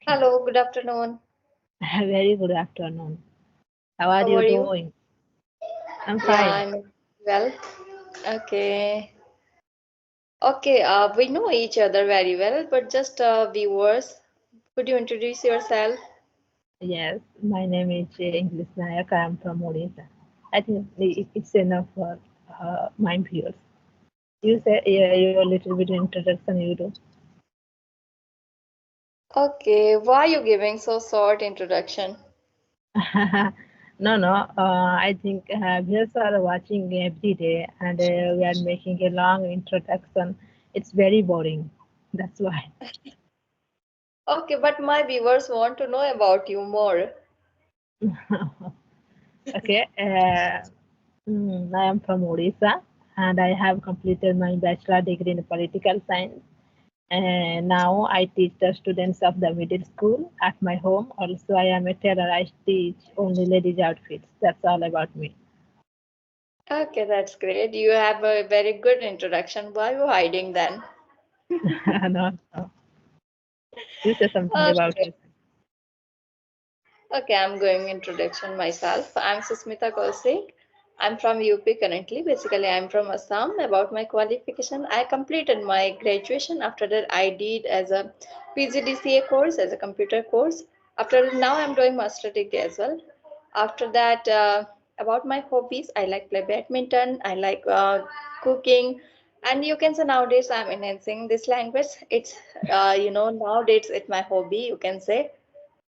Okay. Hello, good afternoon. Very good afternoon. How are How you are you? doing? I'm Yeah, fine. I'm well. Okay. Okay, we know each other very well, but just viewers, could you introduce yourself? Yes, my name is English Nayak. I am from Odisha. I think it's enough for my viewers. You say your little bit introduction you do. Okay, why are you giving so short introduction? No. I think viewers are watching every day, and we are making a long introduction. It's very boring. That's why. Okay, but my viewers want to know about you more. Okay. I am from Odisha and I have completed my bachelor degree in political science. And now I teach the students of the middle school at my home. Also, I am a tailor. I teach only ladies' outfits. That's all about me. Okay, that's great. You have a very good introduction. Why are you hiding then? No, no. You say something about Okay. yourself. Okay, I'm going introduction myself. I'm Susmita Kaushik. I'm from UP currently. Basically, I'm from Assam. About my qualification, I completed my graduation. After that, I did as a PGDCA course, as a computer course. After now, I'm doing master degree as well. After that, about my hobbies, I like play badminton. I like cooking, and you can say nowadays I'm enhancing this language. It's nowadays it's my hobby. You can say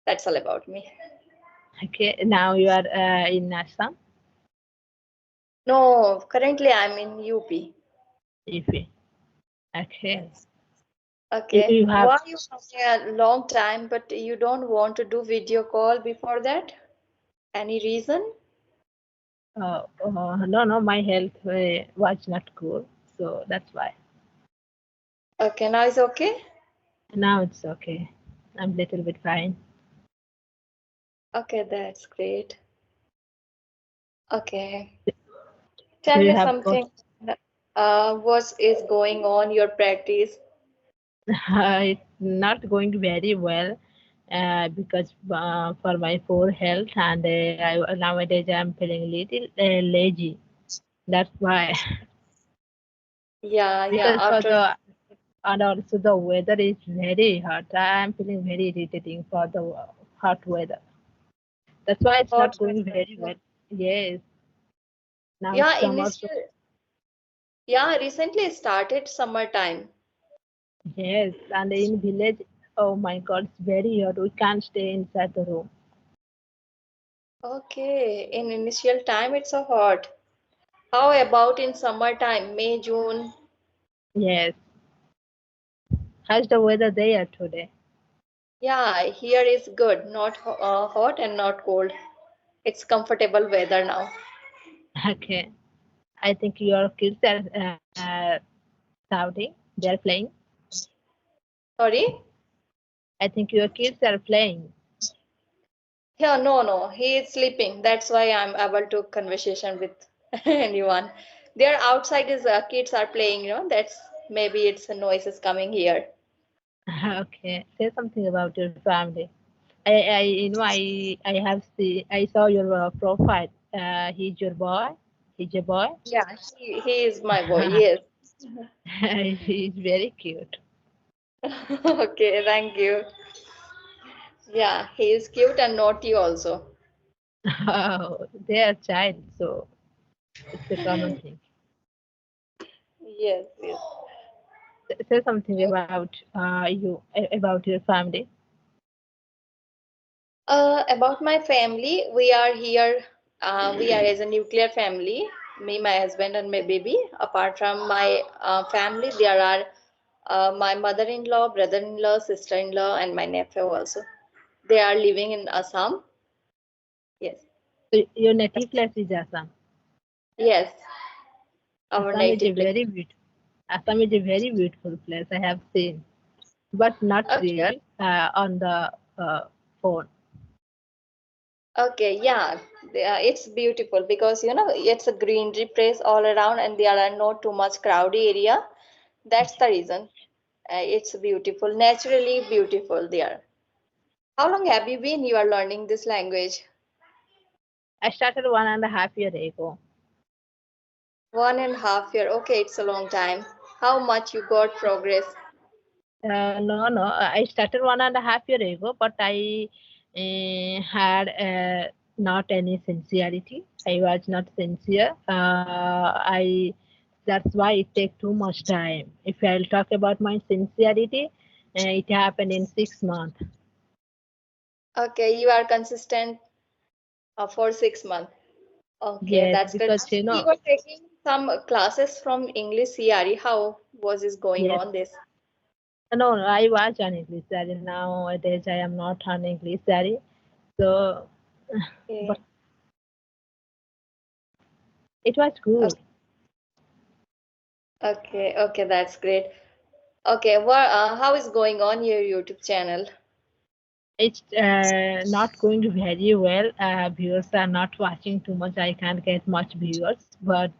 that's all about me. Okay, now you are in Assam, No, currently I'm in UP. if okay. Yes. Okay. You have Why you talking a long time, but you don't want to do video call before that? Any reason? no, my health was not good, so that's why. Okay, now it's okay. Now it's okay. I'm little bit fine. Okay, that's great. Okay. Do Tell you me have got something. What is going on your practice? it's not going very well because for my poor health and nowadays I'm feeling little lazy. That's why. Yeah, yeah. Because for After the and also the weather is very hot. I'm feeling very irritating for the hot weather. That's why it's hot not going weather. very well. Yes, now it's Yeah, summer. So initial. Yeah, recently started summertime. yes, and in village, oh my God, it's very hot. We can't stay inside the room. Okay, in initial time it's so hot. How about in summertime, May, June? Yes. How's the weather there today? Yeah, here is good, not hot and not cold. It's comfortable weather now. Okay. I think your kids are shouting. They're playing. Sorry? I think your kids are playing. Yeah, no, he is sleeping. That's why I'm able to conversation with anyone. There outside is kids are playing, that's maybe it's a noise is coming here. Okay. Say something about your family. I have see, I saw your profile. He's your boy. He's your boy. Yeah, he is my boy. Yes. He's very cute. Okay, thank you. Yeah, he is cute and naughty also. Oh, they are child, so it's a common thing. Yes, yes. Say something about about your family. About my family, we are here. We are as a nuclear family. Me, my husband, and my baby. Apart from my family, there are my mother-in-law, brother-in-law, sister-in-law, and my nephew also. They are living in Assam. Yes, So your native place is Assam. yes, our Assam is a native place. very beautiful. Assam is a very beautiful place. I have seen, but not Okay, real on the phone. okay, yeah, it's beautiful because it's a greenery place all around, and there are not too much crowded area. That's the reason. It's beautiful, naturally beautiful there. How long have you been you are learning this language? I started 1.5 years ago. 1.5 year. Okay, it's a long time. How much you got progress? No. I started 1.5 years ago, but I had not any sincerity. I was not sincere. I That's why it take too much time. If I'll talk about my sincerity, it happened in 6 months. Okay, you are consistent for 6 months. Okay, Yes, that's good. because You were taking some classes from English CRE. How was this going yes. on this? No, I was on English study. Nowadays, I am not on English study. So, but Okay. it was good. Okay, okay, that's great. Okay, how is going on your YouTube channel? It's not going very well. Viewers are not watching too much. I can't get much viewers, but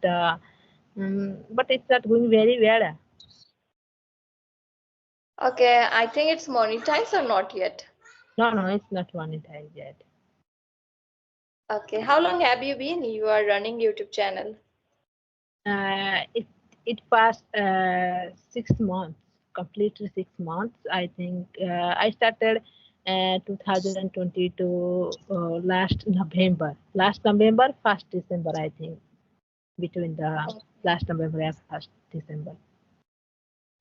it's not going very well. Okay, I think it's monetized or not yet. No, it's not monetized yet. Okay, how long have you been you are running YouTube channel? It passed 6 months, completely 6 months. I think I started 2022 last November, 1st December. I think between the last November and 1st December.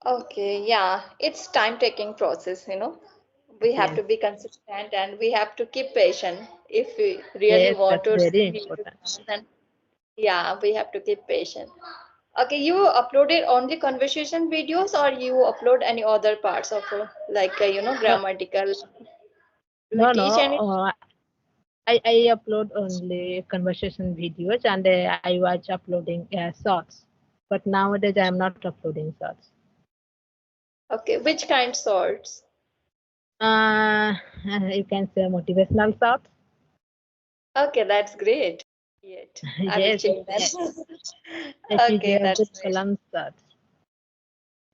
Okay, yeah, it's time-taking process, We have Yes, to be consistent and we have to keep patient. If we really yes, want that's to very see YouTube important. channel, then yeah, we have to keep patient. Okay, you uploaded only conversation videos or you upload any other parts of like No, grammatical? Do you no. teach any? I upload only conversation videos and I was uploading shorts. But nowadays I am not uploading shorts. Okay, which kind sorts? Uh, you can say motivational shorts. Okay, that's great. Yet I will Yes, check that. it is Okay, Abdul that's great. Kalam shorts.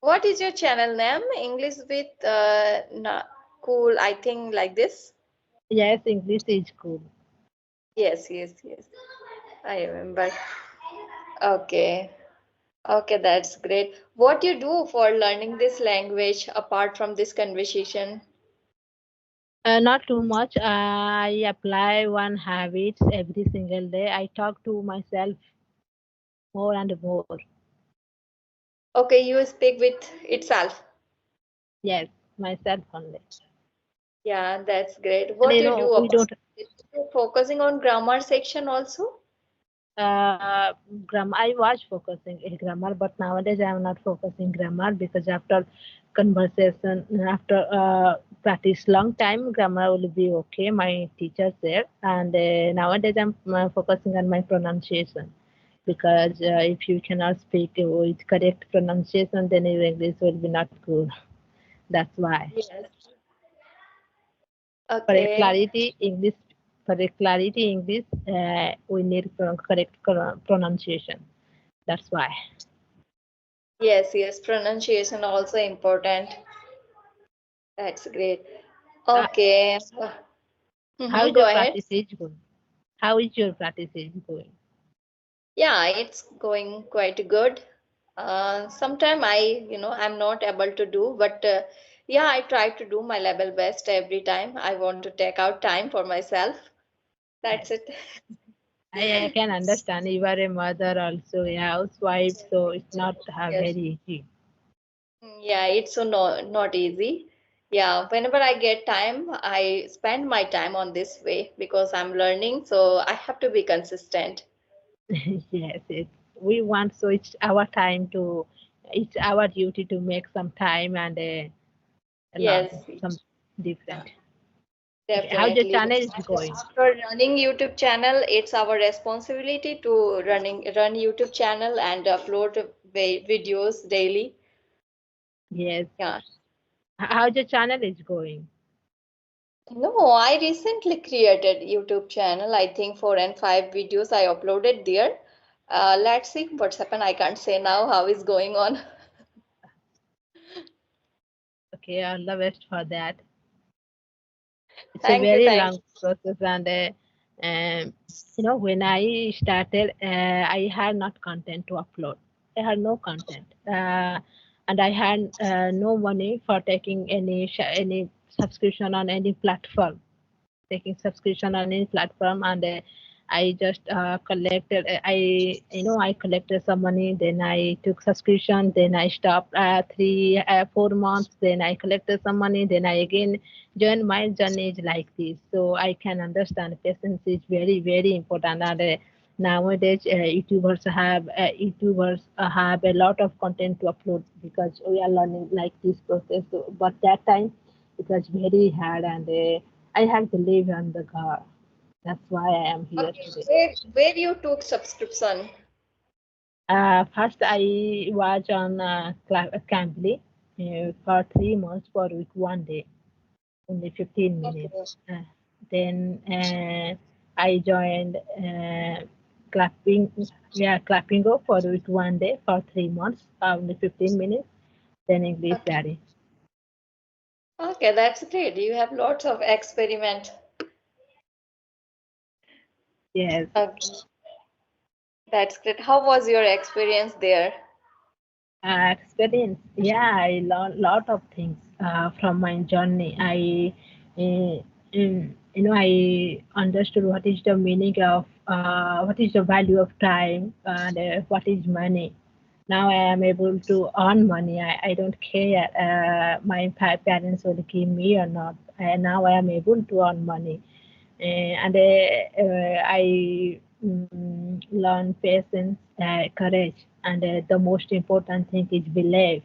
What is your channel name? English with cool, I think like this. Yes, English is cool. Yes, yes, yes. I remember. Okay. Okay, that's great. What you do for learning this language apart from this conversation? Not too much. I apply one habits every single day. I talk to myself more and more. Okay, you speak with itself. Yes, myself only. Yeah, that's great. And What you do we apart? don't You focusing on grammar section also? grammar. I was focusing in grammar, but nowadays I am not focusing grammar because after conversation, after practice long time, grammar will be okay. My teacher said, and nowadays I'm focusing on my pronunciation because if you cannot speak with correct pronunciation, then your English will be not good. That's why. Yes. For a Okay. clarity English, we need correct pronunciation. That's why. Yes, yes. Pronunciation also important. That's great. Uh, Okay. how is Go your ahead. practice is going? How is your practice is going? Yeah, it's going quite good. Sometime I'm not able to do, but yeah, I try to do my level best every time. I want to take out time for myself. Yes, That's it. I can understand. You are a mother also, a housewife, so it's not Yes. very easy. Yeah, it's so not easy. Yeah, whenever I get time, I spend my time on this way because I'm learning, so I have to be consistent. Yes, we want, so it's our time to, it's our duty to make some time and learn Yes, some different. Okay, how's your definitely. channel is going? After running YouTube channel, it's our responsibility to run YouTube channel and upload videos daily. Yes. Yeah. How's your channel is going? No, I recently created YouTube channel. I think 4 and 5 videos I uploaded there. Let's see what's happened. I can't say now how is going on. Okay, all the best for that. It's a Thank you. very Thank long process, and when I started, I had not content to upload. I had no content, and I had no money for taking any subscription on any platform. Taking subscription on any platform, and I just collected. I collected some money. Then I took subscription. Then I stopped 4 months. Then I collected some money. Then I again joined. My journey is like this, so I can understand patience is very very important. And nowadays YouTubers have a lot of content to upload because we are learning like this process. So, but that time it was very hard, and I have to live on the car. That's why I am you. here Okay, today. where you took subscription? First, I was on Cambly for 3 months for week 1 day, only 15 minutes. Okay. Then I joined clapping, clapping go for week 1 day for 3 months, only 15 minutes. Then English Okay. Daddy. Okay, that's great. You have lots of experiment. Yes. Okay, that's great. How was your experience there? Experience, yeah, I learned lot of things from my journey. I understood what is the meaning of what is the value of time, and what is money. Now I am able to earn money. I don't care my parents will give me or not. Now I am able to earn money. And I learn patience, courage, and the most important thing is believe.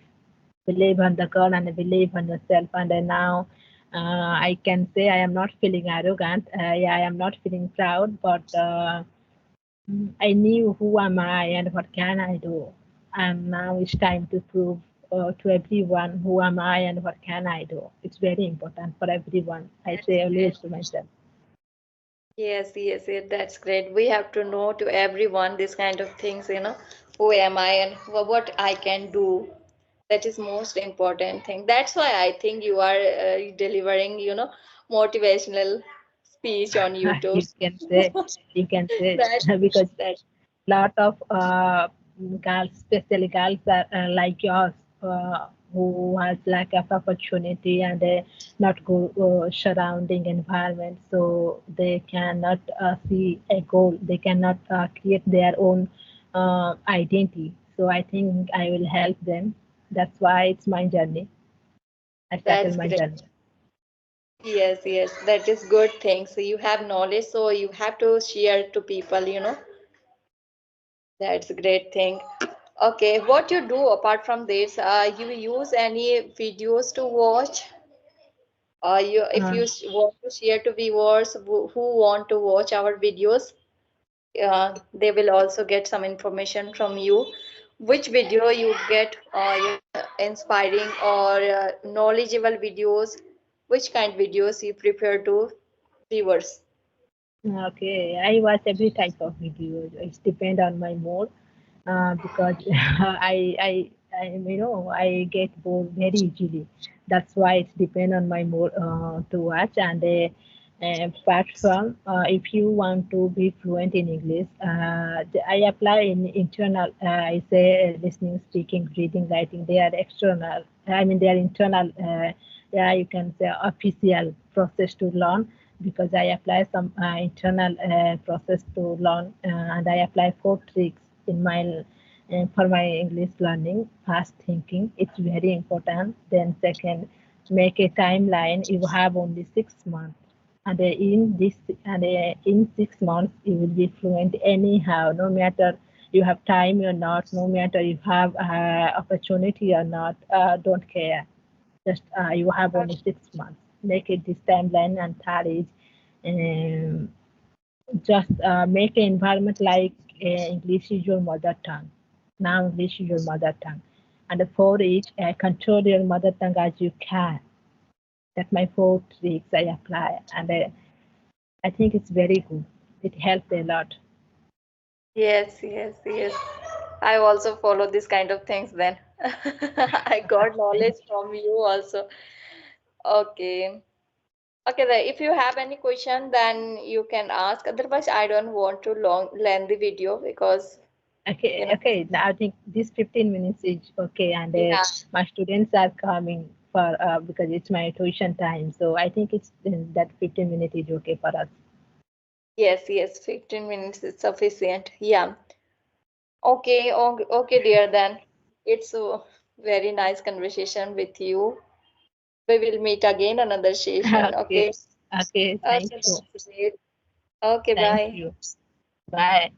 Believe on the God and believe on yourself. And now I can say I am not feeling arrogant. Yeah, I am not feeling proud, but I knew who am I and what can I do. And now it's time to prove to everyone who am I and what can I do. It's very important for everyone. I That's say great. always to myself. Yes, yes, yes, that's great. We have to know to everyone this kind of things, who am I and what I can do. That is most important thing. That's why I think you are delivering, motivational speech on you YouTube. can say, you can say That because that lot of girls, especially girls are like yours, who has lack of opportunity and not good surrounding environment, so they cannot see a goal. They cannot create their own identity. So I think I will help them. That's why it's my journey. I started that's my great. journey. Yes, yes, that is good thing. So you have knowledge, so you have to share to people. That's a great thing. Okay, what you do apart from this, you use any videos to watch? If Uh, you want to share to viewers who want to watch our videos, they will also get some information from you. Which video you get inspiring or knowledgeable videos? Which kind videos you prefer to viewers? okay, I watch every type of video. It depends on my mood. Because I get bored very easily. That's why it depends on my mood to watch. And apart from if you want to be fluent in English, I apply in internal. I say listening, speaking, reading, writing. They are external. I mean, they are internal. Yeah, you can say official process to learn, because I apply some internal process to learn, and I apply 4 tricks in my for my English learning. Fast thinking, it's very important. Then second, make a timeline. You have only 6 months, and in 6 months you will be fluent anyhow, no matter you have time or not, no matter you have opportunity or not. Don't care. Just you have only 6 months. Make it this timeline. And third is um, just make an environment like English is your mother tongue. Now English is your mother tongue. And the fourth is control your mother tongue as you can. That's my 4 tricks I apply, and I think it's very good. It helps a lot. Yes, yes, yes. I also follow this kind of things then. I got knowledge from you also. Okay. Okay, if you have any question, then you can ask. Otherwise, I don't want to length the video because Okay, okay. I think this 15 minutes is okay, and yeah, my students are coming for because it's my tuition time. So I think it's that 15 minutes is okay for us. yes, 15 minutes is sufficient. Yeah. Okay, okay, dear. Then it's a very nice conversation with you. We will meet again another session. Okay, Okay. okay. Thank Okay, you. that's great. Okay, Thank bye. you. Bye.